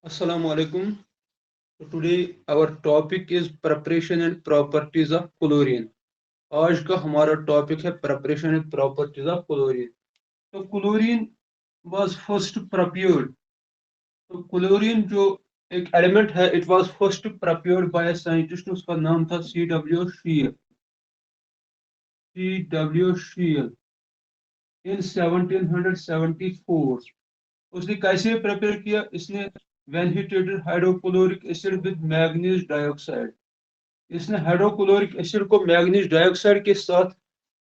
Assalamu alaikum. So today our topic is preparation and properties of chlorine. आज का हमारा topic है preparation and properties of chlorine. तो chlorine was first prepared. तो chlorine जो एक एलिमेंट है, it was first prepared by a scientist. उसका नाम था C.W. Scheele. C.W. Scheele in 1774. उसने कैसे प्रिपेयर किया? इसने when he treated hydrochloric acid with manganese dioxide. इसने हाइड्रोक्लोरिक एसिड को मैग्नीज डाइऑक्साइड के साथ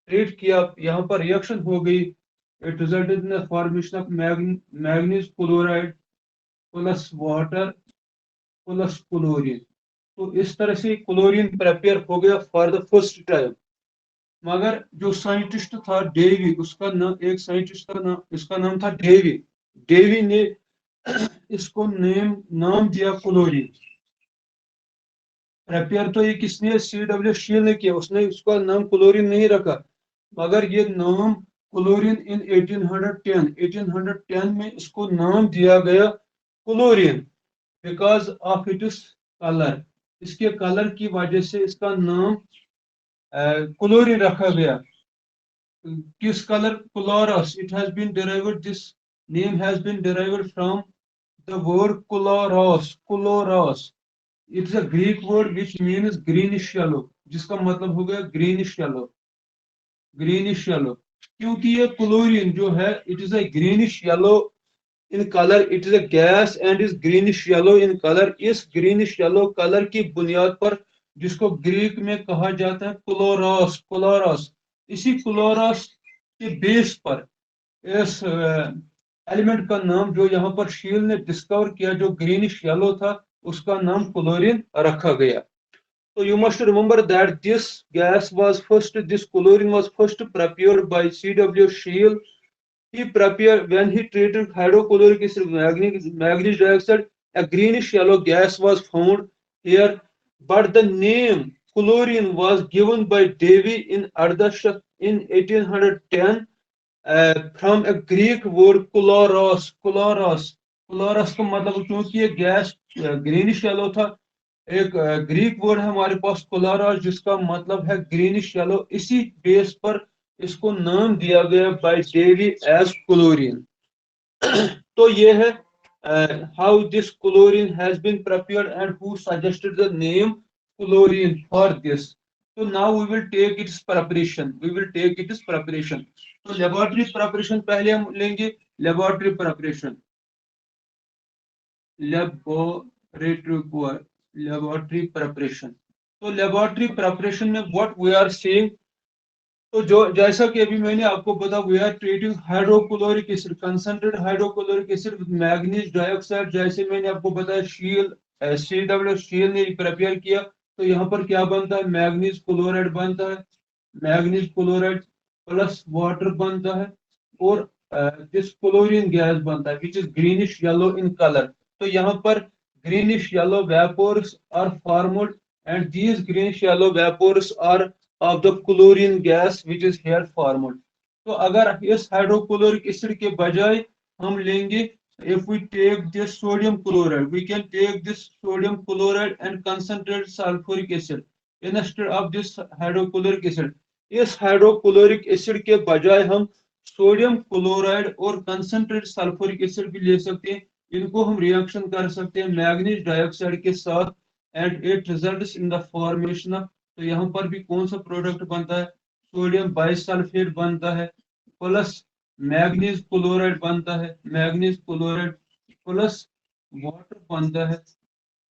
ट्रीट किया, यहाँ पर रिएक्शन हो गई. It resulted in the formation of manganese chloride plus water plus chlorine. तो इस तरह से क्लोरीन प्रिपेयर हो गया फॉर द फर्स्ट टाइम. मगर जो साइंटिस्ट था डेवी, उसका नाम, एक साइंटिस्ट का नाम, इसका नाम था डेवी. डेवी ने इसको नाम दिया क्लोरीन. प्रिपेयर तो ये किसने? C.W. शील ने किया. उसने उसका नाम क्लोरीन नहीं रखा, मगर ये नाम क्लोरीन इन 1810 में इसको नाम दिया गया chlorine because of it's colour. इसके कलर की वजह से इसका नाम क्लोरीन रखा गया. किस colour? Chloros. It has been derived, this name has been derived from the word chloros. Chloros, it's a Greek word which means greenish yellow, जिसका मतलब हो गया ग्रीनिश येलो. ग्रीनिश येलो क्योंकि ये क्लोरीन जो है, it is a greenish yellow in colour. It is a gas and is greenish yellow in colour. इस greenish yellow colour की बुनियाद पर, जिसको ग्रीक में कहा जाता है क्लोरस, क्लोरस, इसी क्लोरस के बेस पर इस एलिमेंट का नाम, जो यहाँ पर शील ने डिस्कवर किया, जो ग्रीनिश येलो था, उसका नाम क्लोरीन रखा गया. So you must remember that this gas was first, this chlorine was first prepared by C.W. Scheele. He prepared when he treated hydrochloric acid with manganese dioxide. A greenish yellow gas was found here, but the name chlorine was given by Davy in Ardashir in 1810 from a Greek word chloros. Chloros, chloros का मतलब, क्योंकि ये gas greenish yellow था, एक Greek word है हमारे पास chlorous, जिसका मतलब है ग्रीनिश येलो. इसी बेस पर इसको नाम दिया गया बाय डेवी एज क्लोरीन. तो ये है how this chlorine has been prepared and who suggested the name chlorine for this. तो now we will take its preparation. We will take its preparation. तो लेबोरेटरी प्रिपरेशन पहले हम लेंगे. Laboratory preparation, laboratory preparation. तो laboratory preparation में what we are seeing, तो जो जैसा कि अभी मैंने आपको बताया, we are treating hydrochloric acid, concentrated hydrochloric acid with manganese dioxide. जैसे मैंने आपको बताया, C.W. शील ने प्रिपेयर किया. तो यहाँ पर क्या बनता है? मैग्नीज क्लोराइड बनता है. मैग्नीज क्लोराइड प्लस वाटर बनता है, और दिस क्लोरीन गैस बनता है which is greenish yellow in colour. तो यहाँ पर greenish yellow vapours are formed, and these greenish yellow vapours are of the chlorine gas which is here formed. तो अगर इस हाइड्रोक्लोरिक एसिड के बजाय हम लेंगे, if we take this sodium chloride, we can take this sodium chloride and concentrate sulfuric acid instead of this hydrochloric acid. इस hydrochloric acid के बजाय हम सोडियम क्लोराइड और कंसंट्रेट सल्फ्यूरिक एसिड भी ले सकते हैं. इनको हम रिएक्शन कर सकते हैं मैग्नीज डाइऑक्साइड के साथ, and it results in the formation of. तो यहाँ पर भी कौन सा प्रोडक्ट बनता है? सोडियम बाइसल्फेट बनता है, प्लस मैग्नीज क्लोराइड बनता है, मैग्नीज क्लोराइड प्लस वाटर बनता है,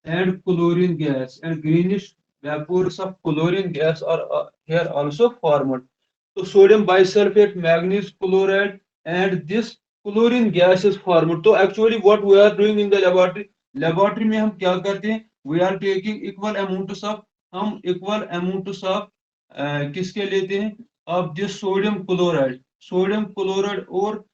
and chlorine gas, and greenish vapors of chlorine gas are here also formed. So sodium bisulfate, manganese chloride, and this chlorine gas is formed. So actually what we are doing in the laboratory, laboratory में हम क्या करते हैं? We are taking equal amounts of, हम equal amounts of किसके लेते हैं? of this sodium chloride, sodium chloride और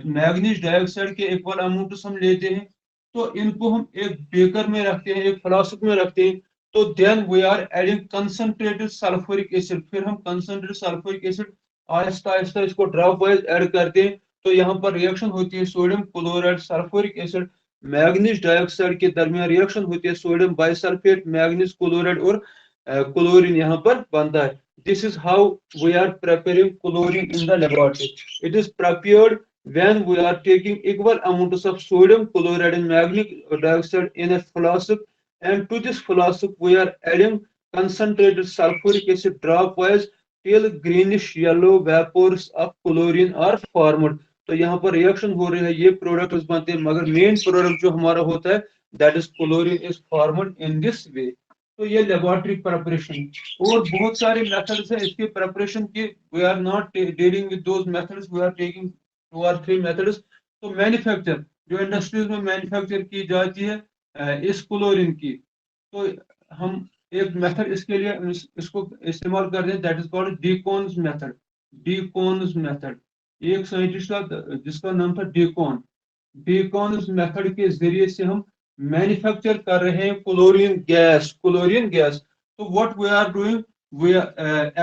मैग्नीज डाइऑक्साइड के इक्वल अमाउंट हम लेते हैं. तो इनको हम एक बेकर में रखते हैं, एक फ्लास्क में रखते हैं. तो then we are adding concentrated sulphuric acid, फिर हम concentrated sulphuric acid Aahista Aahista इसको ड्रॉप वाइज ऐड करते हैं। तो यहाँ पर रिएक्शन होती है sodium chloride sulphuric acid manganese dioxide के दरमियान रिएक्शन होती है, सोडियम बाइसल्फेट मैग्नीज क्लोराइड और क्लोरीन यहाँ पर बनता है। This is how we are preparing chlorine in the laboratory. It is prepared when we are taking equal amounts of sodium chloride and magnesium dioxide in a flask, and to this flask we are adding concentrated sulfuric acid dropwise till greenish yellow vapors of chlorine are formed। तो यहाँ पर reaction हो रही है, ये product बनते हैं, मगर मेन प्रोडक्ट जो हमारा होता है that is chlorine is formed in this वे। तो ये लेबोरेटरी प्रिपरेशन, और बहुत सारे मेथड्स हैं इसके प्रिपरेशन की। We are not dealing with those methods, we are taking 2 or 3 methods. तो मैन्युफैक्चर जो इंडस्ट्रीज में मैन्युफैक्चर की जाती है इस क्लोरीन की, तो हम एक मेथड इसके लिए इसको इस्तेमाल करते हैं that is called Deacon's method. Deacon's method, एक साइंटिस्ट था जिसका नाम था डीकोन। डीकोन्स मेथड के जरिए से हम मैन्युफैक्चर कर रहे हैं क्लोरीन गैस, क्लोरीन गैस। तो what we are doing, we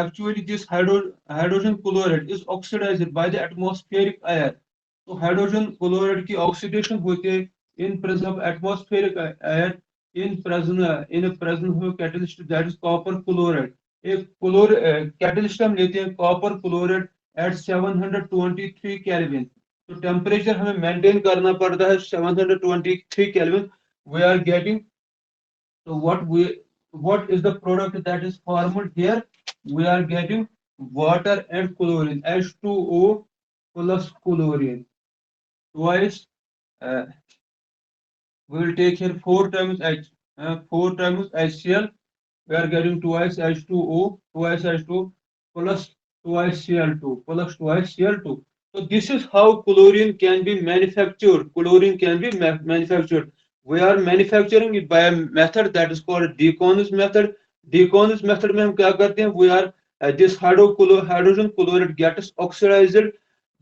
actually this hydrogen chloride is oxidized by the atmospheric air। तो हाइड्रोजन क्लोराइड की ऑक्सीडेशन होती है in presence of atmospheric air, in presence of catalyst that is copper chloride. एक catalyst हम लेते हैं copper chloride at 723 kelvin. तो temperature हमें मेंटेन करना पड़ता है 723 kelvin. We are getting, so what is the product that is formed here? We are getting water and chlorine, H2O plus chlorine twice. Uh, we will take here 4 times HCl. We are getting twice H2O, twice H2O plus twice Cl2 plus twice Cl2. So this is how chlorine can be manufactured. Chlorine can be manufactured. We are manufacturing it by a method that is called Deacon's method. Deacon's method में हम क्या करते हैं? We are this hydrogen chloride gets oxidized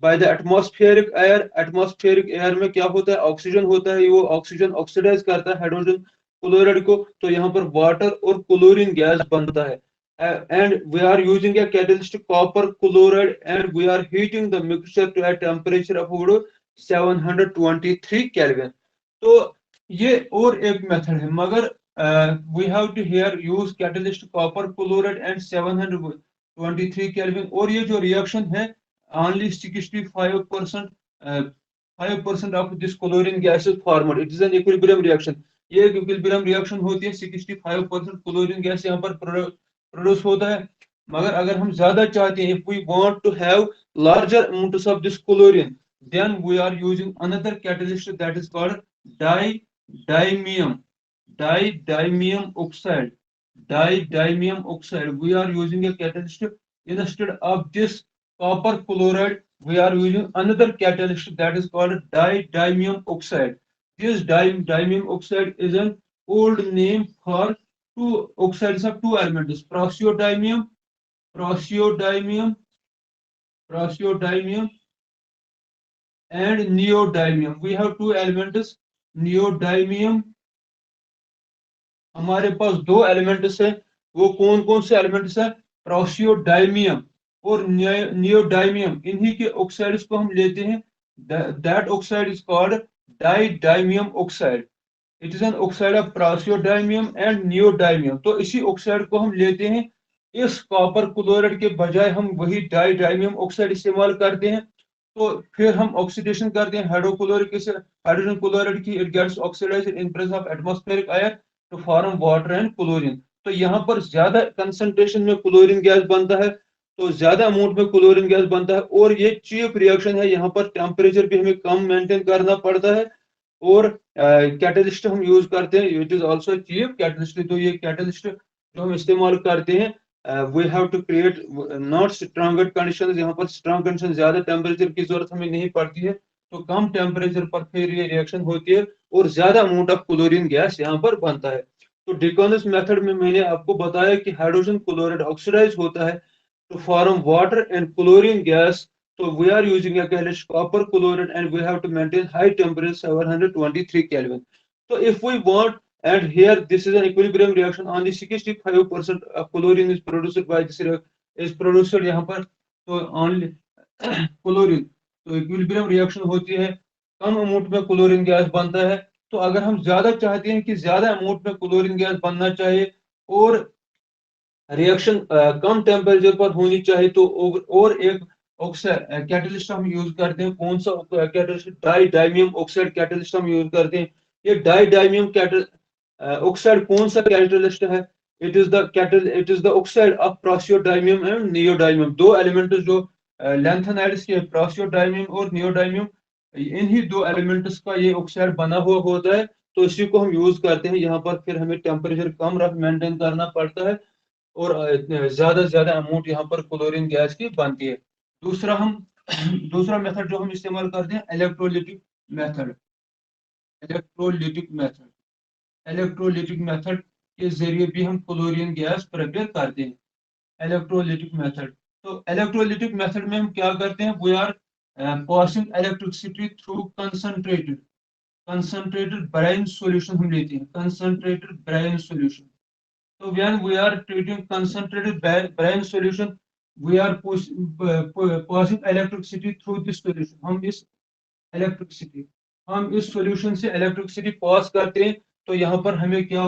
by the atmospheric air। atmospheric air में क्या होता है? Oxygen होता है, वो ऑक्सीजन ऑक्सीडाइज करता है हाइड्रोजन क्लोराइड को, तो यहाँ पर वाटर और क्लोरीन गैस बनता है। And we are using a catalyst copper chloride and we are heating the mixture to a temperature of 723 kelvin. तो ये और एक मेथड है, मगर we have to here use catalyst copper chloride and 723 kelvin. और ये जो रिएक्शन है only 65% 5% of this chlorine gas is formed। It is an equilibrium reaction। ये एक equilibrium reaction होती है, 65% chlorine gas यहाँ पर प्रोड्यूस होता है। मगर अगर हम ज्यादा चाहते हैं, if we want to have larger amounts of this chlorine, then we are using another catalyst that is called didymium oxide। Didymium oxide, we are using a catalyst instead of this copper chloride, we are using another catalyst that is called didymium oxide। This didymium oxide is an old name for two oxides of two elements, praseodymium and neodymium। We have two elements, neodymium। हमारे पास 2 elements हैं, वो कौन कौन से elements हैं? प्रोसियोडाइमियम और neodymium. इन्हीं के ऑक्साइड्स को हम लेते हैं, that oxide is called didymium oxide. It is an oxide of praseodymium and neodymium. तो इसी ऑक्साइड को हम लेते हैं, इस कॉपर क्लोराइड के बजाय हम वही डाइडाइमियम ऑक्साइड इस्तेमाल करते हैं। तो फिर हम ऑक्सीडेशन करते हैं हाइड्रोक्लोरिक एसिड, हाइड्रोजन क्लोराइड की, it gets oxidised in presence of atmospheric air to form water and chlorine. तो यहाँ पर ज्यादा कंसंट्रेशन में क्लोरीन गैस बनता है, तो ज्यादा अमाउंट में क्लोरीन गैस बनता है, और ये चीप रिएक्शन है। यहाँ पर टेम्परेचर भी हमें कम मेंटेन करना पड़ता है, और कैटलिस्ट हम यूज करते हैं, it is also cheap catalyst. तो ये कैटलिस्ट जो हम इस्तेमाल करते हैं, we have to create not stronger conditions. यहाँ पर स्ट्रॉन्ग कंडीशन, ज्यादा टेम्परेचर की जरूरत हमें नहीं पड़ती है, तो कम टेम्परेचर पर फिर ये रिएक्शन होती है और ज्यादा अमाउंट ऑफ क्लोरीन गैस यहाँ पर बनता है। तो डिकॉनस मेथड में मैंने आपको बताया कि हाइड्रोजन क्लोराइड ऑक्सीडाइज होता है to form water and chlorine gas। So we are using a catalyst copper chloride and we have to maintain high temperature 723 Kelvin। So if we want and here this is an equilibrium reaction. Only 65% of chlorine is produced by this is produced यहाँ पर, तो only chlorine, तो equilibrium reaction होती है, कम amount में chlorine gas बनता है। तो अगर हम ज्यादा चाहते हैं कि ज्यादा अमाउंट में क्लोरीन गैस बनना चाहिए और रिएक्शन कम टेम्परेचर पर होनी चाहिए, तो और एक ऑक्साइड कैटलिस्ट हम यूज करते हैं। कौन सा कैटलिस्ट? डाई डाइमियम ऑक्साइड कैटलिस्ट हम यूज करते हैं। ये डाई डाइमियम ऑक्साइड कौन सा कैटलिस्ट है? It is the oxide of praseodymium and neodymium. दो एलिमेंट्स जो लैंथेनाइड्स के, प्रोसियोडाइमियम और नियोडाइमियम, इन्हीं दो एलिमेंट्स का ये ऑक्साइड बना हुआ होता है। तो इसी को हम यूज करते हैं यहाँ पर। फिर हमें टेम्परेचर कम रख मेंटेन करना पड़ता है और ज्यादा से ज्यादा अमाउंट यहाँ पर क्लोरीन गैस की बनती है। दूसरा हम दूसरा मेथड जो हम इस्तेमाल करते हैं, electrolytic method. Electrolytic method electrolytic method के जरिए भी हम क्लोरीन गैस प्रिपेयर करते हैं। इलेक्ट्रोलिटिक मेथड, तो इलेक्ट्रोलिटिक मेथड में हम क्या करते हैं? We are passing electricity through concentrated brine solution हम लेते हैं, concentrated brine solution. So when we are treating concentrated brine solution, we are passing electricity through this solution. हम इस सॉल्यूशन से इलेक्ट्रिसिटी पास करते हैं, तो यहाँ पर हमें क्या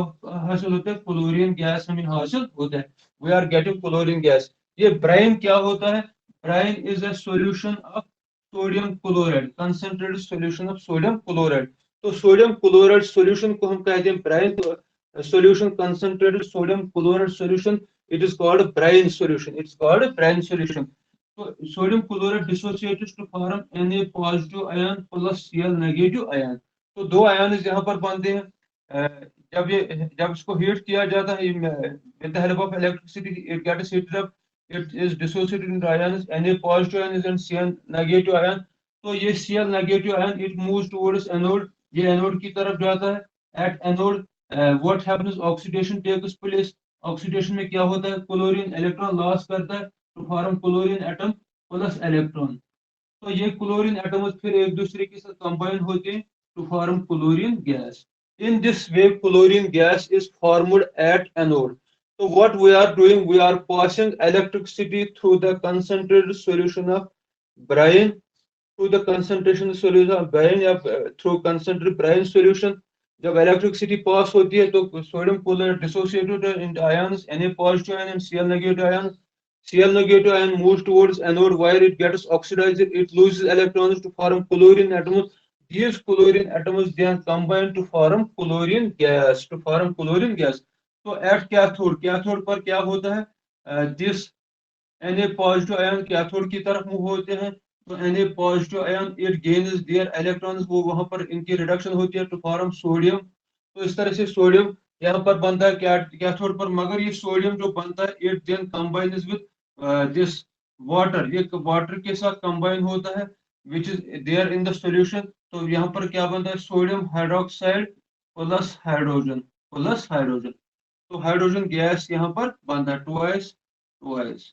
हासिल होता है? क्लोरीन गैस हमें हासिल होता है। We are getting chlorine gas. ये ब्राइन क्या होता है? Brine is a solution of sodium chloride, concentrated solution of sodium chloride. तो सोडियम क्लोराइड सॉल्यूशन को हम कहते हैं brine solution, concentrated sodium chloride solution, it is called brine solution. It's called brine solution. So sodium chloride dissociates to form Na positive ion plus Cl negative ion. तो दो ion यहाँ पर बनते हैं। जब इसको हीट किया जाता है with the help of electricity, it gets heated up, it is dissociated into ions, Na positive ion and Cl negative ion. तो ये Cl negative ion it moves towards anode, ये एनोड की तरफ जाता है। at anode what happens? Oxidation takes place. ऑक्सीडेशन में क्या होता है? क्लोरीन इलेक्ट्रॉन लॉस करता है to form chlorine atom plus electron. तो ये क्लोरीन एटम्स फिर एक दूसरे के साथ कंबाइन होते हैं to form chlorine gas. In this way chlorine gas is formed at anode. So what we are doing, we are passing electricity through the concentrated solution of brine, through the concentration solution of brine या through concentrated brine solution। जब electricity pass होती है तो sodium chloride dissociated into ions, Na positive ion and Cl negative ion. Cl negative ion moves towards anode where it gets oxidized, it loses electrons to form chlorine atoms. These chlorine atoms then combine to form chlorine gas, to form chlorine gas. तो at cathode पर क्या होता है? This Na positive ion cathode की तरफ move होते हैं, तो Na positive ion it gains their electrons, वो वहां पर इनकी रिडक्शन होती है टू फॉर्म सोडियम। तो इस तरह से सोडियम यहाँ पर बनता है कैथोड पर, मगर ये सोडियम जो बनता है it then combines with this water, ये वाटर के साथ कंबाइन होता है which is there in the solution. तो यहाँ पर क्या बनता है? Sodium hydroxide plus hydrogen, plus hydrogen. तो हाइड्रोजन गैस यहाँ पर बनता है twice twice.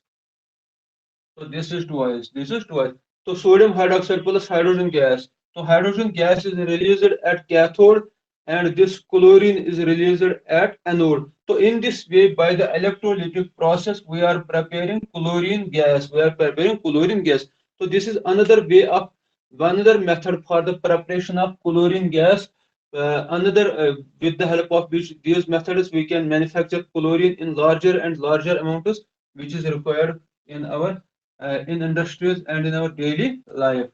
So this is twice. This is twice. So sodium hydroxide plus hydrogen gas. So hydrogen gas is released at cathode, and this chlorine is released at anode. So in this way, by the electrolytic process, we are preparing chlorine gas. We are preparing chlorine gas. So this is another method for the preparation of chlorine gas. With the help of which these methods we can manufacture chlorine in larger and larger amounts, which is required in our in industries and in our daily life.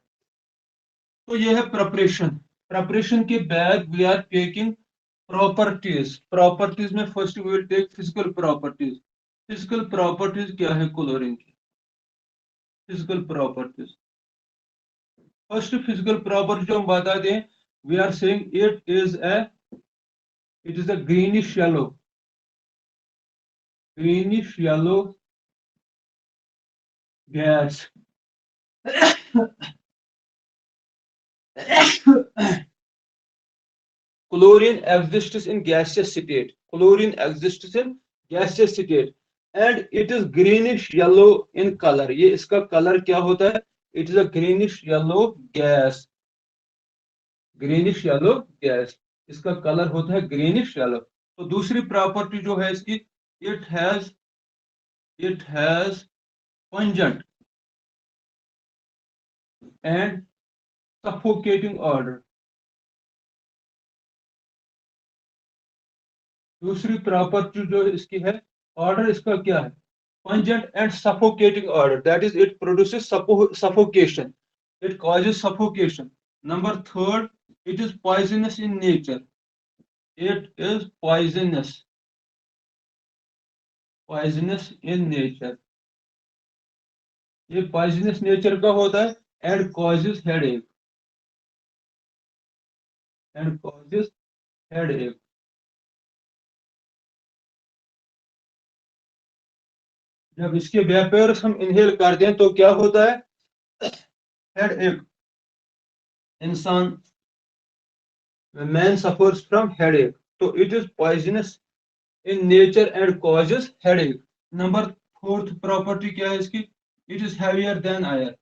तो ये है preparation. Preparation के बाद we are taking properties. Properties में first we will take physical properties. Physical properties क्या है chlorine की? Physical properties, first physical property जो हम बता दें, we are saying it is a greenish yellow gas. Chlorine exists in gaseous state. Chlorine exists in gaseous state and it is greenish yellow in color. ये इसका colour क्या होता है? It is a greenish yellow gas. Greenish yellow gas. इसका colour होता है greenish yellow. तो दूसरी प्रॉपर्टी जो है इसकी, it has pungent and suffocating order. दूसरी प्रॉपर्टी जो इसकी है, ऑर्डर इसका क्या है, pungent and suffocating odor, that is it produces suffocation, it causes suffocation. Number third, it is poisonous in nature, it is poisonous in nature, ये poisonous nature का होता है, and causes headache. जब इसके वेपर्स हम इनहेल करते हैं तो क्या होता है, हेड इंसान, man suffers from headache. So it is poisonous in nature and causes headache. Number fourth property क्या है इसकी, it is heavier than air,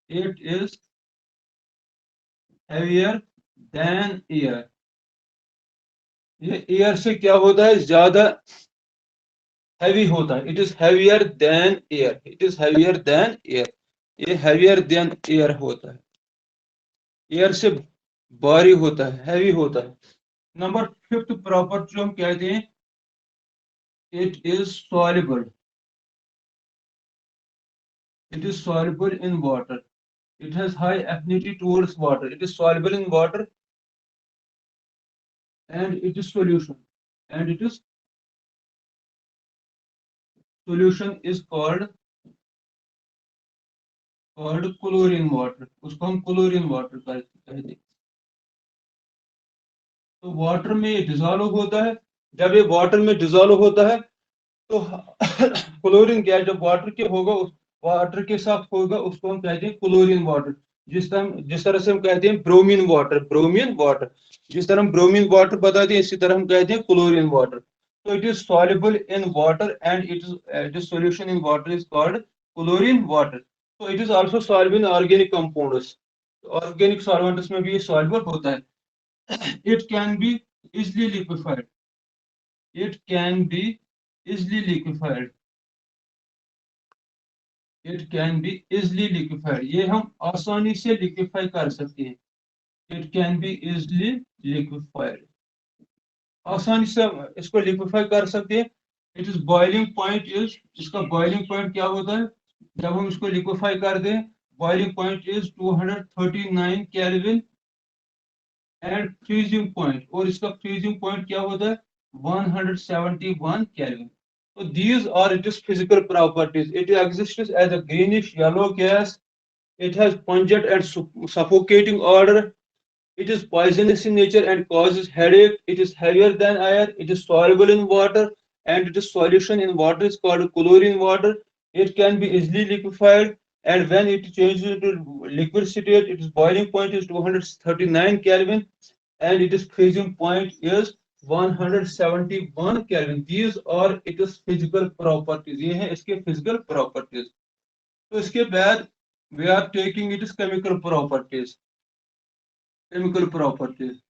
it is heavier than air. ये एयर से क्या होता है, ज्यादा हैवी होता है, it is heavier than air, it is heavier than air, ये हैवियर देन एयर होता है, एयर से भारी होता है, हैवी होता है. नंबर फिफ्थ प्रॉपर्टी जो हम कहते हैं, it is soluble, it is soluble in water, it has high affinity towards water, it is soluble in water and it is solution, and it is solution is called chlorine water, उसको हम chlorine water कहते हैं. तो water में ये dissolve होता है, जब ये वाटर में डिजोल्व होता है तो क्लोरीन गैस जब वाटर के होगा, उस वाटर के साथ होगा, उसको हम कहते हैं क्लोरीन वाटर. जिस तरह से हम कहते हैं ब्रोमीन वाटर, जिस तरह हम ब्रोमीन वाटर बताते हैं, इसी तरह हम कहते हैं क्लोरीन वाटर. तो it is soluble in water and it is solution in water is called chlorine water. तो it is also soluble in organic compounds, organic solvents में भी ये सॉल्युबल होता है. it can be easily liquefied, it can be easily liquefied, it can be easily liquefied, ये हम आसानी से लिक्विफाई कर सकते हैं. it can be easily liquefied, आसानी से इसको लिक्विफाई कर सकते हैं. It is boiling point is, इसका बॉइलिंग पॉइंट क्या होता है जब हम इसको लिक्विफाई कर दें, boiling point is 239 kelvin and freezing point, और इसका फ्रीजिंग पॉइंट क्या होता है 171 kelvin. So these are its physical properties. It exists as a greenish yellow gas. It has pungent and suffocating odor. It is poisonous in nature and causes headache. It is heavier than air. It is soluble in water, and its solution in water is called chlorine water. It can be easily liquefied, and when it changes into liquid state, its boiling point is 239 Kelvin, and its freezing point is 171 Kelvin. These are its physical properties. ये हैं इसके physical properties. तो इसके बाद we are taking its chemical properties. Chemical properties.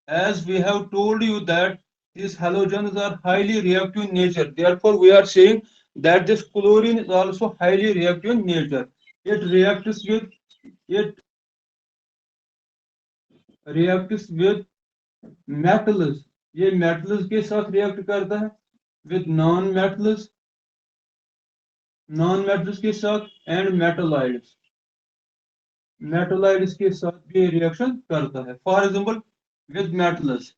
As we have told you that these halogens are highly reactive in nature. Therefore, we are saying that this chlorine is also highly reactive in nature. It reacts with metals. ये metals के साथ react करता है, with non-metals के साथ, and metalloids के साथ भी reaction करता है. For example, with metals,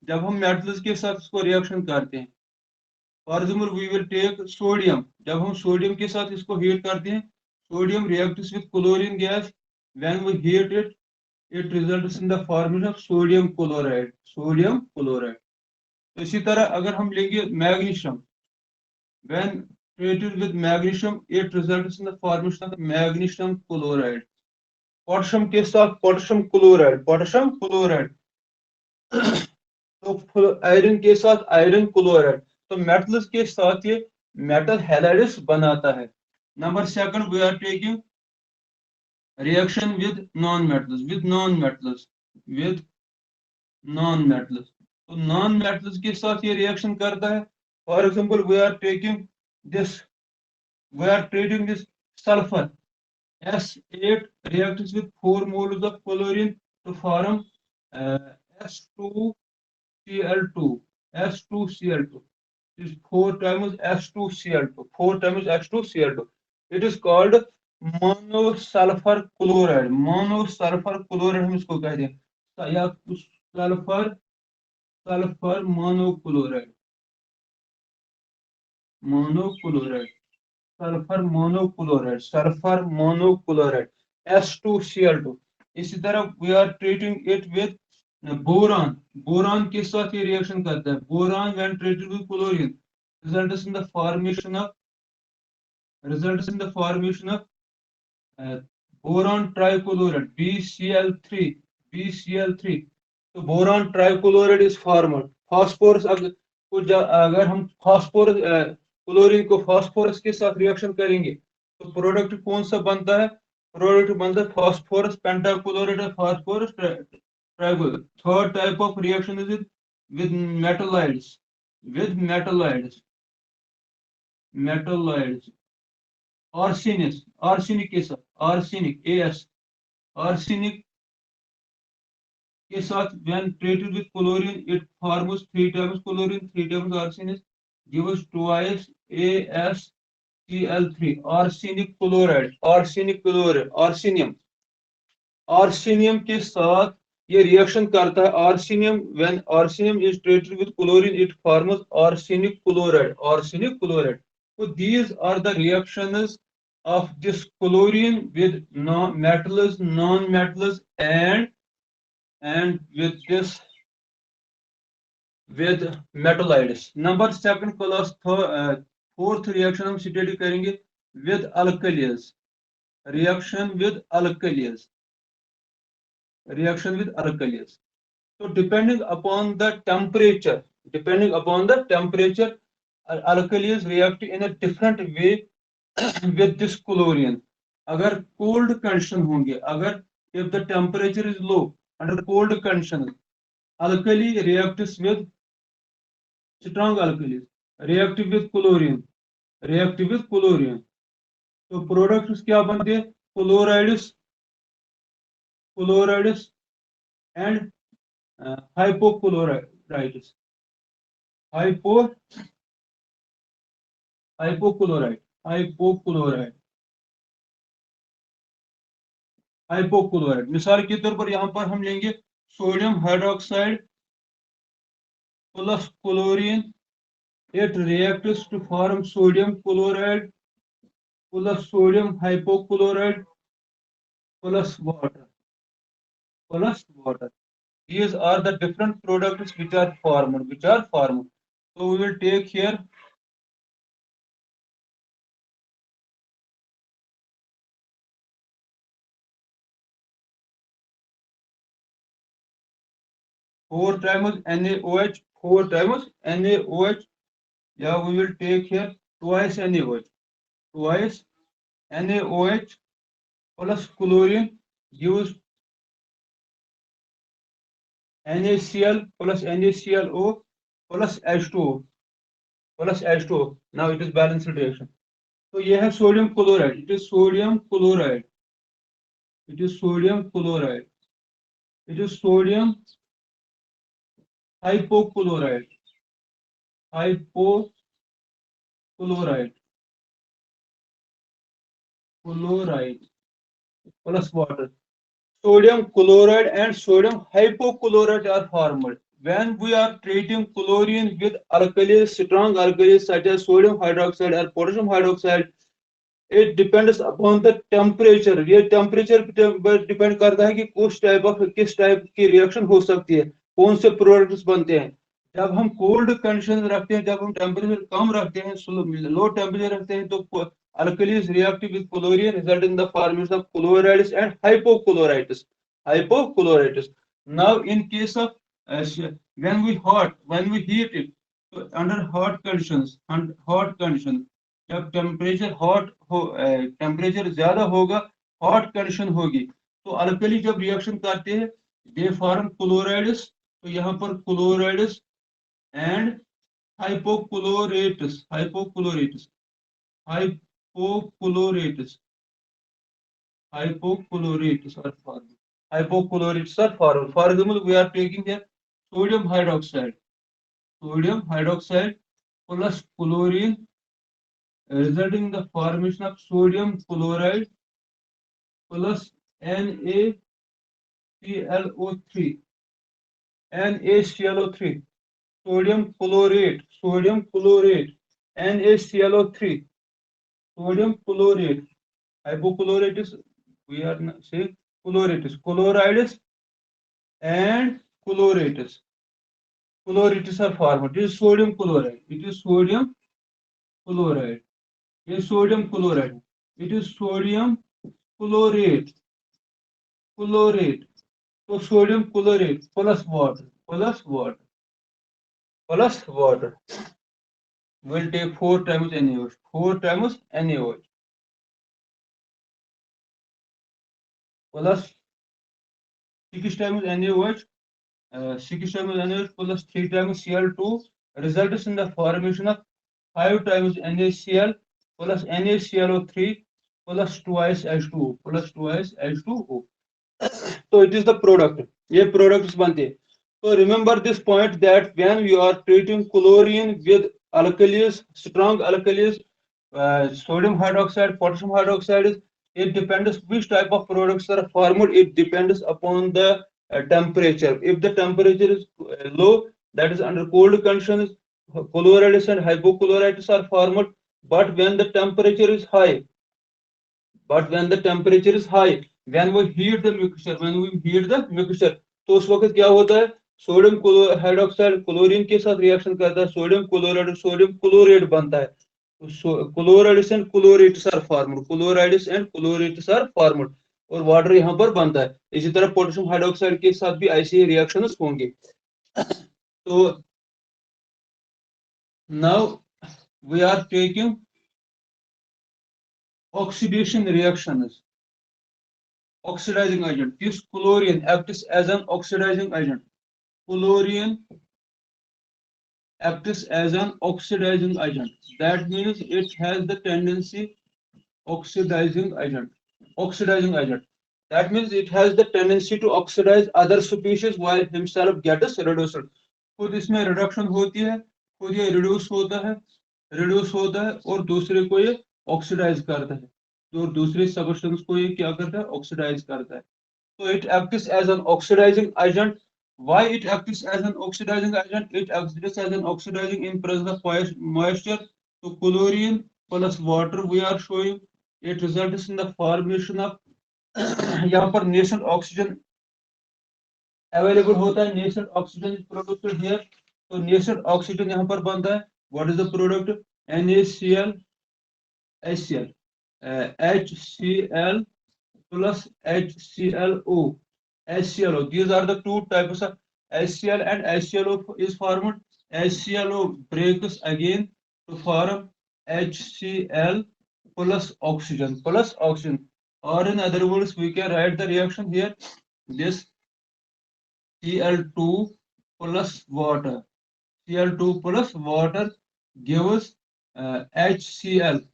जब हम metals के साथ इसको reaction करते हैं, for example, we will take sodium. जब हम सोडियम के साथ इसको हीट करते हैं, sodium reacts with chlorine gas. When we heat it, it results in the formation of sodium chloride. तो इसी तरह अगर हम लेंगे magnesium, when treated with magnesium, it results in the formation of magnesium chloride. Potassium के साथ potassium chloride, तो iron के साथ आयरन क्लोराइड. तो मेटल्स के साथ ये मेटल हैलाइड्स बनाता है. Number second, we are taking reaction with non-metals, with non-metals. तो non-metals के साथ ये reaction करता है. For example, we are taking this sulfur. S8 reacts with 4 moles of chlorine to form S2Cl2. S2Cl2 is 4 times S2Cl2. 4 times H2Cl2. It is called monosulfur chloride. Monosulfur chloride हम इसको कहते हैं, या sulphur monochloride. Sulphur monochloride S2Cl2. इसी तरह we are treating it with boron. Boron के साथ ये रिएक्शन करता है. Boron when treated with chlorine results in the formation of boron trichloride BCl3. तो boron trichloride is formed. Phosphorus अगर हम फास्फोरस क्लोरीन को फास्फोरस के साथ रिएक्शन करेंगे तो प्रोडक्ट कौन सा बनता है? प्रोडक्ट बनता है फास्फोरस पेंटाक्लोराइड और phosphorus trichloride. Third type of reaction is with metalloids. Arsenic के साथ, arsenic के साथ when treated with chlorine it forms 3 times chlorine, 3 times arsenic, gives twice AsCl3. arsenium के साथ ये रिएक्शन करता है. when arsenium is treated with chlorine it forms arsenic chloride. So these are the reactions of this chlorine with non-metals and with metalloids. Number second class fourth reaction हम study करेंगे with alkalis. Reaction with alkalis. So depending upon the temperature, alkalis react in a different way with this chlorine. अगर cold condition होंगे, if the temperature is low under cold condition, alkali reacts with strong alkalis, react with chlorine. तो products क्या बनते हैं? Chlorides and hypochlorite. मिसाल के तौर पर यहां पर हम लेंगे sodium hydroxide plus chlorine. It reacts to form sodium chloride plus sodium hypochlorite plus water. These are the different products which are formed. So we will take here four times NaOH. Yeah, we will take here twice NaOH plus chlorine gives NaCl plus NaClO plus H2O. Now it is balanced reaction. So ये है sodium chloride. It is sodium hypochlorite plus water. Sodium chloride and sodium hypochlorite are formed when we are treating chlorine with alkalis, strong alkalis such as sodium hydroxide or potassium hydroxide. It depends upon the temperature. ये temperature पर depend करता है कि किस type की reaction हो सकती है, कौन से प्रोडक्ट्स बनते हैं. जब हम कोल्ड कंडीशन रखते हैं, जब हम टेम्परेचर कम रखते हैं, लो टेम्परेचर रखते हैं, तो alkalis react with chlorine result in the formation of chlorides and hypochlorites. Now in case of when we heat it, so under hot conditions, जब टेम्परेचर टेम्परेचर ज्यादा होगा हॉट कंडीशन होगी तो अल्कली जब reaction करते हैं दे फॉर्म क्लोराइड्स, तो यहाँ पर chlorides and hypochloritates, hypochloritates, hypochloritates, hypochloritates are formed. Hypochloritates are formed. For example, we are taking here sodium hydroxide plus chlorine, resulting in the formation of sodium chloride plus NaClO3, NaClO3, sodium chlorate, NaClO3, sodium chlorate, hypochlorite, we are saying chlorides and chlorites. Chlorites are formed. It is sodium chloride. It is sodium chloride. It is sodium chloride. It is sodium chlorate. Chlorate. So sodium chlorate plus water. Plus water. Plus water. Will take 4 times NaOH. 4 times NaOH. Plus 6 times NaOH. 6 times NaOH plus 3 times Cl2 results in the formation of 5 times NaCl plus NaClO3 plus twice H2O plus twice H2O. So it is the product. ये products बनते हैं. So remember this point that when you are treating chlorine with alkalis, strong alkalis, sodium hydroxide, potassium hydroxide, it depends which type of products are formed. It depends upon the temperature. If the temperature is low, that is under cold conditions, chlorides and hypochlorites are formed. But when the temperature is high, when we heat the mixture, तो उस वक्त क्या होता है, sodium hydroxide chlorine के साथ reaction करता है, सोडियम क्लोराइड सोडियम क्लोरेट बनता है. Chlorides and chlorates are formed, chlorides and chlorates are formed, और वाटर यहाँ पर बनता है. इसी तरह पोटेशियम हाइड्रोक्साइड के साथ भी ऐसे ही रिएक्शंस होंगे. तो now we are taking oxidation reactions. Oxidizing agent. This chlorine acts as an oxidizing agent. Chlorine acts as an oxidizing agent. That means it has the tendency oxidizing agent. Oxidizing agent. That means it has the tendency to oxidize other species while himself gets reduced. खुद इसमें reduction होती है, खुद ये reduce होता है और दूसरे को ये ऑक्सीडाइज करता है, तो दूसरे सबस्टेंस को ये क्या करता है, ऑक्सीडाइज करता है. So it acts as an oxidizing agent. Why it acts as an oxidizing agent? It acts as an oxidizing in presence of moisture. So chlorine plus water we are showing. It results in the formation of यहाँ पर national oxygen available होता है, national oxygen is produced here. तो national oxygen यहाँ पर बनता है. What is the product? NaCl, HCl, HCl plus HClO, HClO. These are the two types of HCl and HClO is formed. HClO breaks again to form HCl plus oxygen, or in other words we can write the reaction here. This Cl2 plus water, Cl2 plus water gives HCl,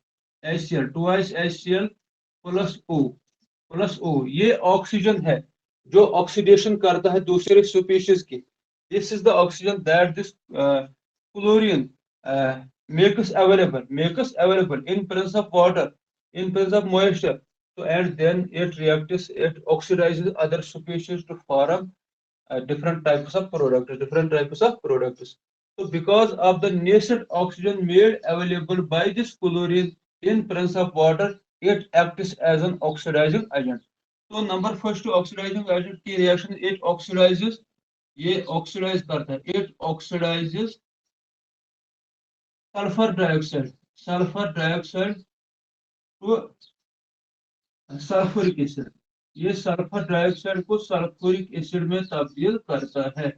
twice HCl plus O. ये oxygen है जो oxidation करता है दूसरे species की. This is the oxygen that this chlorine makes available in presence of water, in presence of moisture. So and then it reacts, it oxidizes other species to form different types of products. So because of the nascent oxygen made available by this chlorine in presence of water, it acts as an oxidizing agent. So number first oxidizing agent की reaction, it oxidizes, ये oxidize करता है, it oxidizes sulfur dioxide to sulphuric acid. ये sulphur dioxide को sulphuric acid में तब्दील करता है.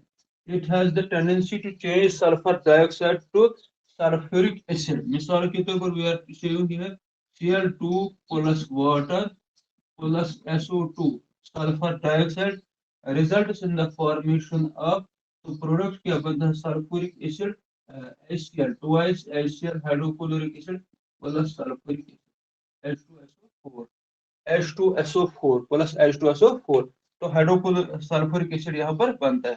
It has the tendency to change sulphur dioxide to sulphuric acid. मिसाल के तौर पर we are showing here Cl2 plus water plus SO2 sulfur dioxide results in the formation of तो product क्या बनता है sulfuric acid HCl twice HCl hydrochloric acid plus sulfuric acid H2SO4 H2SO4 plus H2SO4 तो hydrochloric sulphuric acid यहाँ पर बनता है।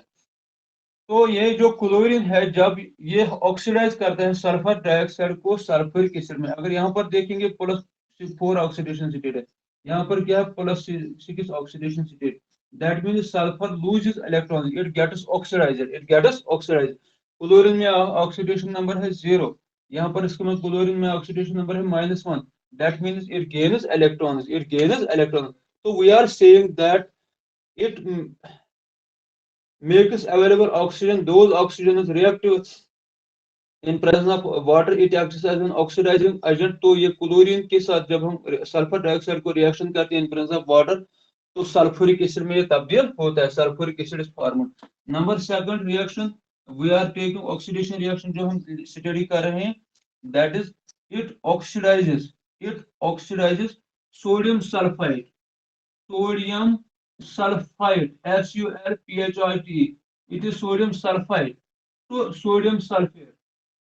तो ये जो क्लोरीन है जब ये ऑक्सीडाइज करते हैं सल्फर डाइऑक्साइड को सल्फ्यूरिक एसिड में, अगर यहाँ पर देखेंगे +4 ऑक्सीडेशन स्टेट है, यहाँ पर क्या है +6 oxidation state, that means sulphur loses electron, it gets oxidised. Chlorine में ऑक्सीडेशन नंबर है 0, यहाँ पर इसके में क्लोरीन में ऑक्सीडेशन नंबर है -1, that means it gains electrons. तो we are saying that it makes available oxygen, those oxygen is reactive in presence of water, it acts as an oxidizing agent। तो ये क्लोरीन के साथ जब हम sulphur dioxide को reaction करते हैं इन प्रेजेंस ऑफ वाटर तो सल्फ्यूरिक एसिड में ये तब्दील होता है, sulphuric acid is formed. Number second reaction we are taking oxidation reaction जो हम स्टडी कर रहे हैं, that is it oxidises sodium sulphide, sodium sulphide SULPHID, it is sodium sulphide तो सोडियम सल्फेट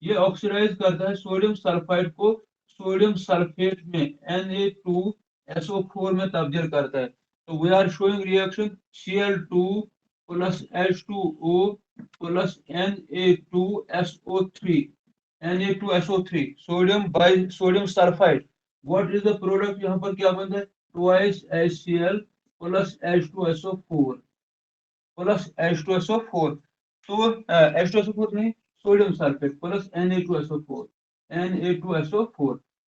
ये ऑक्सीडाइज करता है सोडियम सल्फाइड को सोडियम सल्फेट में Na2SO4 में तब्दील करता है। तो we are showing reaction Cl2 plus H2O plus Na2SO3 sodium by sodium sulphide. What is the product, यहाँ पर क्या बनता है twice HCl plus H2SO4 plus H2SO4 तो H2SO4 नहीं सोडियम सल्फेट प्लस Na2SO4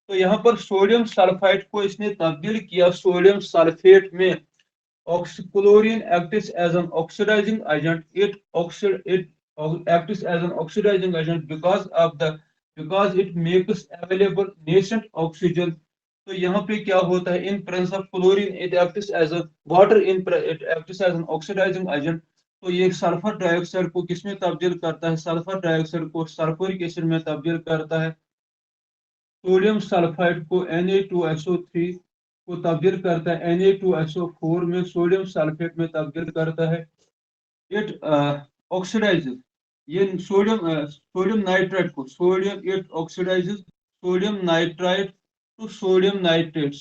तो यहाँ पर सोडियम सल्फाइड को इसने तब्दील किया सोडियम सल्फेट में। Chlorine acts as an oxidizing agent, it acts as an oxidizing agent because it makes available nascent oxygen। तो यहाँ पे क्या होता है in presence of chlorine it acts as a water it acts as an oxidising agent. तो ये sulphur dioxide को किसमें तब्दील करता है, सल्फर डाइऑक्साइड को सल्फ्यूरिक एसिड में तब्दील करता है, सोडियम सल्फाइड को Na2SO3 को तब्दील करता है Na2SO4 में, सोडियम सल्फेट में तब्दील करता है। इट ऑक्सीडाइजेस ये सोडियम नाइट्राइट को it oxidises sodium nitrite to sodium nitrate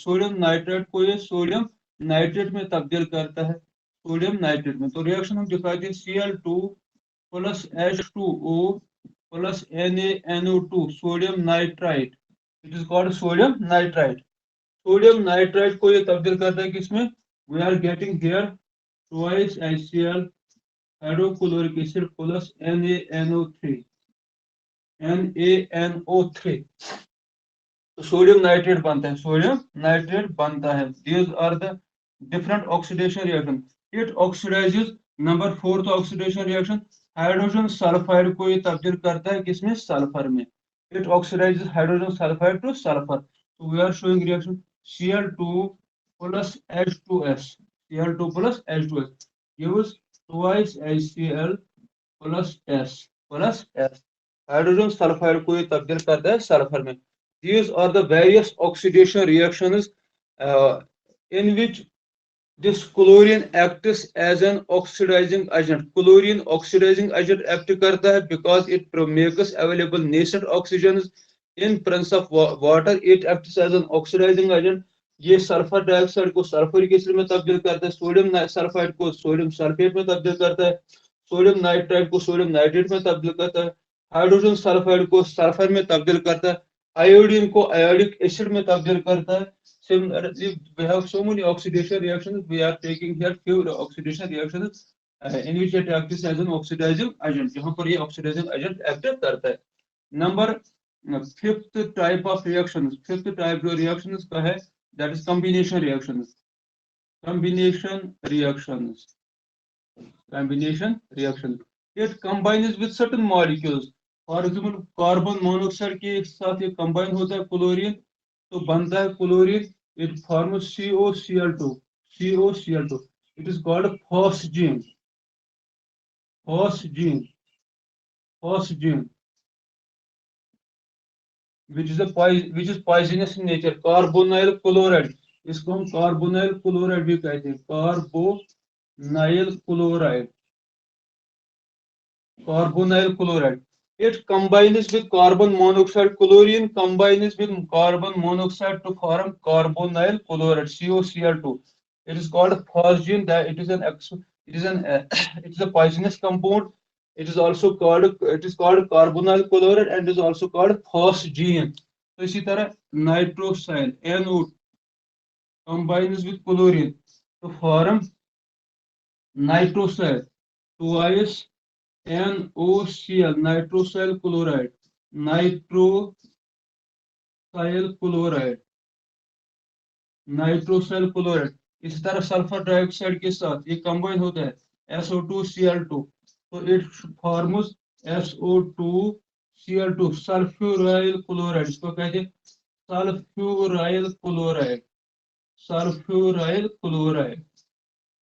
को ये सोडियम नाइट्रेट में तब्दील करता है, सोडियम नाइट्रेट में। तो रिएक्शन हम दिखाते हैं Cl2 plus H2O plus NaNO2 sodium nitrite, it is called sodium nitrite. Sodium nitrite को ये तब्दील करता है किसमें, we are getting here twice HCl hydrochloric acid plus NaNO3 तो सोडियम नाइट्रेट बनता है, सोडियम नाइट्रेट बनता है। These are the different oxidation reaction. It oxidises number 4th oxidation reaction hydrogen sulphide को ये तब्दील करता है किसमें, सल्फर में। It oxidises hydrogen sulphide to sulphur. तो we are showing reaction Cl2 plus H2S gives twice HCl plus S hydrogen sulphide को ये तब्दील करता है सल्फर में। These are the various oxidation reactions in which this chlorine acts as an oxidizing agent। Chlorine oxidizing agent act करता है because it makes available nascent oxygens in presence of water, it acts as an oxidizing agent। ये sulphur dioxide को sulphuric acid में तब्दील करता है, sodium sulphide को sodium sulphate में तब्दील करता है, सोडियम नाइट्राइट को सोडियम नाइट्रेट में तब्दील करता है, हाइड्रोजन सल्फाइड को सल्फर में तब्दील करता है, आयोडीन को आयोडिक एसिड में तब्दील करता है। Similarly, we have so many oxidation reactions. We are taking here few oxidation reactions in which it acts as an oxidizing agent। यहाँ पर ये oxidizing agent act करता है। Number 5th type of reactions, 5th type जो reactions का है that is combination reactions। It combines with certain molecules। For example, carbon monoxide के साथ ये combine होता है क्लोरीन तो बनता है chlorine, it forms COCl2। It is called phosgene which is poisonous in nature। Carbonyl chloride इसको हम कार्बोनाइल क्लोराइड भी कहते हैं, carbonyl chloride, carbonyl chloride. It combines with carbon monoxide. Chlorine combines with carbon monoxide to form carbonyl chloride, CoCl2. It is called phosgene. That it is it is a poisonous compound. It is called carbonyl chloride and is also called phosgene. तो इसी तरह nitrosyl NO combines with chlorine to form nitrosyl twice NOCl, nitrosyl chloride, nitrosyl chloride, nitrosyl chloride. इसी तरह sulphur dioxide के साथ ये combine होता है SO2Cl2, तो it forms SO2Cl2, sulphuryl chloride, इसको कहते हैं sulphuryl chloride, sulphuryl chloride.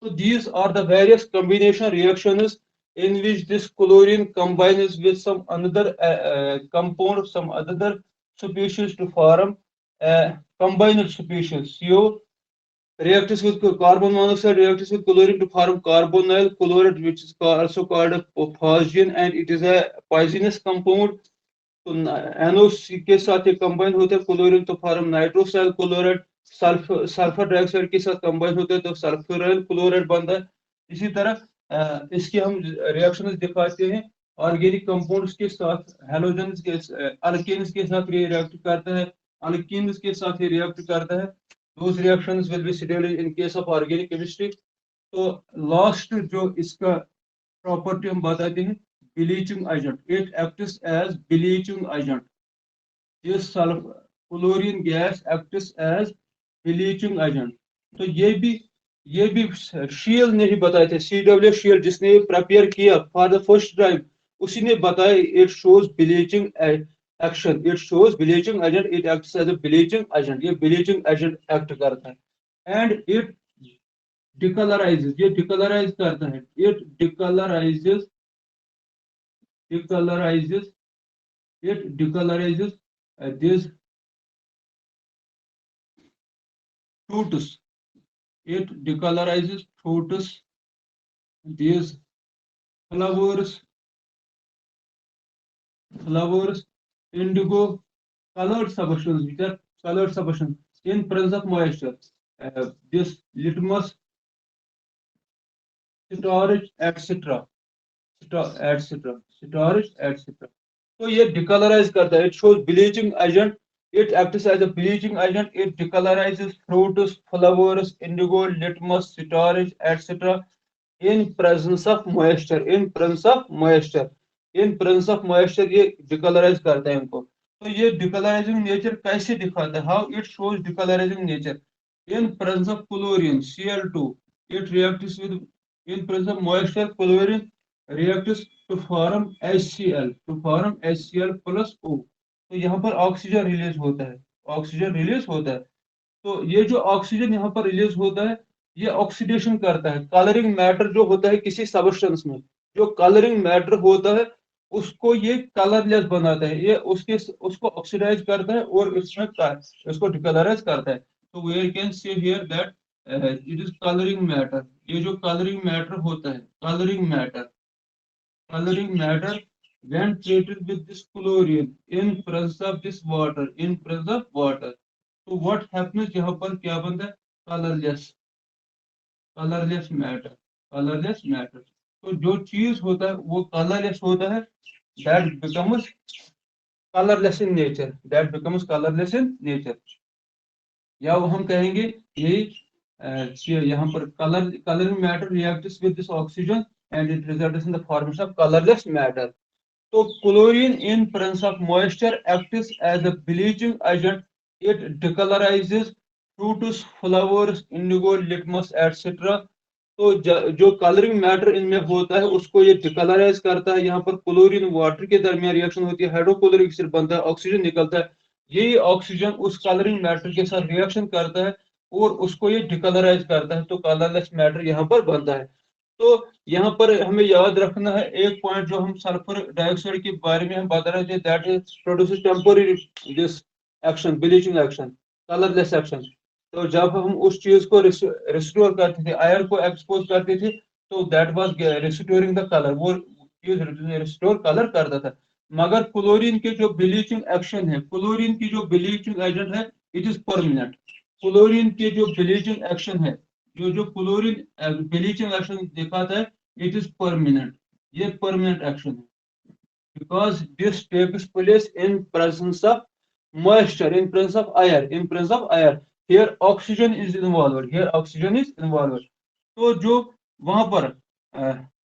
So these are the various combination reactions in which this chlorine combines with some another compound, some other species to form combined species. So reacts with carbon monoxide reacts with chlorine to form carbonyl chloride, which is also called a phosgene, and it is a poisonous compound. तो NO के साथ ये combine होते हैं chlorine तो form नाइट्रोसाइल chloride, sulphur dioxide के साथ combine होते हैं तो सल्फ्यूराइल क्लोराइड बनता है। इसी तरह इसके हम रिएक्शंस दिखाते हैं ऑर्गेनिक कंपाउंड्स के साथ, हैलोजेंस के अल्केन्स के साथ ये रिएक्ट करता है, अल्कीन्स के साथ ये रिएक्ट करता है। Those reactions will be studied in case of organic chemistry. तो लास्ट जो इसका प्रॉपर्टी हम बताते हैं, bleaching agent. It acts as bleaching agent. This chlorine gas acts as bleaching agent. तो ये भी शील ने ही बताए थे, CW शील जिसने प्रिपेयर किया फॉर द फर्स्ट टाइम, उसी ने बताया it shows bleaching action, it shows bleaching agent, it acts as a bleaching agent, ये ब्लीचिंग एजेंट एक्ट करता है। एंड इट डिकलराइजेस, ये डिकलराइज करता है, it decolourises decolorizes it decolorizes these fruits, it decolorizes fruits, these flowers indigo colored substance, which are colored substance in presence of moisture, this litmus, storage etc, storage etc। तो ये decolourise करता है, it shows bleaching agent, it acts as a bleaching agent, it decolorizes fruits, flowers, indigo, litmus, storage etc in presence of moisture, in presence of moisture, in presence of moisture ये decolourise करता है इनको। तो ये डिकलराइजिंग nature कैसे दिखाता है, how it shows decolourising nature, in presence of chlorine Cl2 it reacts with, in presence of moisture chlorine reacts to form HCl, to form HCl plus O। तो यहाँ पर ऑक्सीजन रिलीज होता है, ऑक्सीजन रिलीज होता है। तो ये जो ऑक्सीजन यहाँ पर रिलीज होता है ये ऑक्सीडेशन करता है, कलरिंग मैटर जो होता है किसी सब्सटेंस में, जो कलरिंग मैटर होता है उसको ये कलरलेस बनाता है, ये उसको ऑक्सीडाइज करता है और इसमें इसको डिकलराइज करता है। तो we can say here that it is colouring matter. ये जो कलरिंग मैटर होता है, colouring matter when treated with this chlorine in presence of this water, in presence of water, तो what happens, यहाँ पर क्या बनता है, colourless, colourless matter, colourless matter. तो जो चीज होता है वो कलरलेस होता है, that becomes colorless in nature, that becomes colorless in nature। या वो हम कहेंगे यही यहाँ पर colouring matter reacts with this oxygen and it results in the formation of colorless matter। तो chlorine in presence of moisture acts as a bleaching agent, it decolorizes fruits, flowers, indigo, litmus etc। तो जो colouring matter इनमें होता है उसको ये decolourise करता है। यहाँ पर क्लोरीन वाटर के दरमियान रिएक्शन होती है, हाइड्रोक्लोरिक एसिड बनता है, ऑक्सीजन निकलता है, यही ऑक्सीजन उस कलरिंग मैटर के साथ रिएक्शन करता है और उसको ये डिकलराइज करता है, तो कलरलेस मैटर यहाँ पर बनता है। तो यहाँ पर हमें याद रखना है एक पॉइंट, जो हम सल्फर डाइऑक्साइड के बारे में हम बता रहे थे, that is produces temporary this action, bleaching action, colourless action. तो जब हम उस चीज को रिस्टोर करते थे, आयरन को एक्सपोज करते थे, तो that was restoring the colour, वो चीज रिस्टोर कलर करता था। मगर क्लोरीन के जो ब्लीचिंग एक्शन है, क्लोरीन की जो ब्लीचिंग एजेंट है, इट इज परमानेंट। क्लोरीन के जो ब्लीचिंग एक्शन है, जो जो क्लोरीन ब्लीचिंग एक्शन दिखाता है, इट इज परमानेंट। ये परमानेंट एक्शन है, because this takes place in presence of moisture, in presence of air, in presence of air. Here oxygen is involved, here oxygen is involved. तो जो वहां पर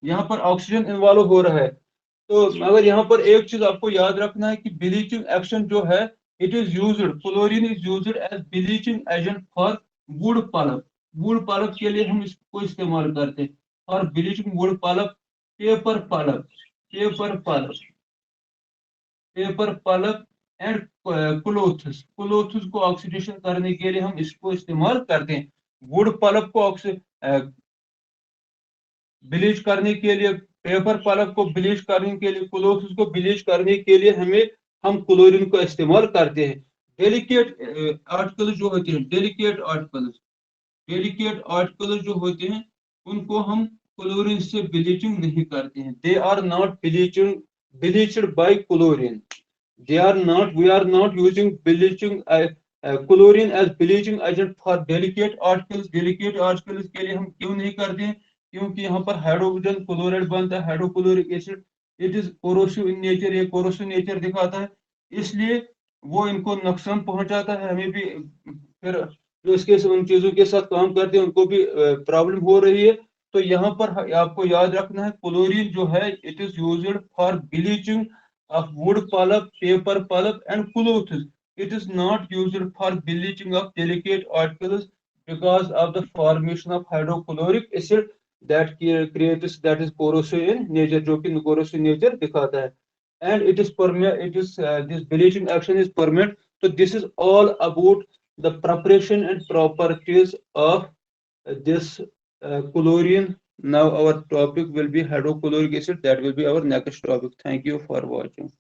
यहाँ पर ऑक्सीजन इन्वॉल्व हो रहा है, तो अगर यहाँ पर एक चीज आपको याद रखना है कि ब्लीचिंग एक्शन जो है, it is used, chlorine is used as bleaching agent for wood pulp. Wood pulp के लिए हम इसको इस्तेमाल करते हैं, और bleaching wood pulp, paper pulp, paper pulp, paper pulp and clothes, clothes को ऑक्सीडेशन करने के लिए हम इसको इस्तेमाल करते हैं। वुड पल्प को ब्लीच करने के लिए, पेपर पल्प को ब्लीच करने के लिए, क्लोथ्स को ब्लीच करने के लिए हम क्लोरीन को इस्तेमाल करते हैं। डेलिकेट आर्टिकल जो होते हैं, डेलिकेट आर्टिकल जो होते हैं, उनको हम क्लोरीन से ब्लीचिंग नहीं करते हैं। They are not bleached by chlorine. They are not, we are not using bleaching chlorine as bleaching agent for delicate articles। delicate articles के लिए हम क्यों नहीं करते हैं? क्योंकि यहाँ पर हाइड्रोजन क्लोराइड बनता है, hydrochloric acid, it is corrosive in nature, ये कोरोसिव नेचर दिखाता है, इसलिए वो इनको नुकसान पहुंचाता है, हमें भी। फिर जो इसके उन चीजों के साथ काम करते हैं उनको भी प्रॉब्लम हो रही है। तो यहाँ पर आपको याद रखना है, क्लोरीन जो है, it is used for bleaching of wood pulp, paper pulp, and clothes. It is not used for bleaching of delicate articles because of the formation of hydrochloric acid that creates, that is corrosive in nature, जो कि corrosive nature दिखाता है। And it is permanent, it is this bleaching action is permanent. So this is all about the preparation and properties of this chlorine. Now our topic will be hydrochloric acid. That will be our next topic. Thank you for watching.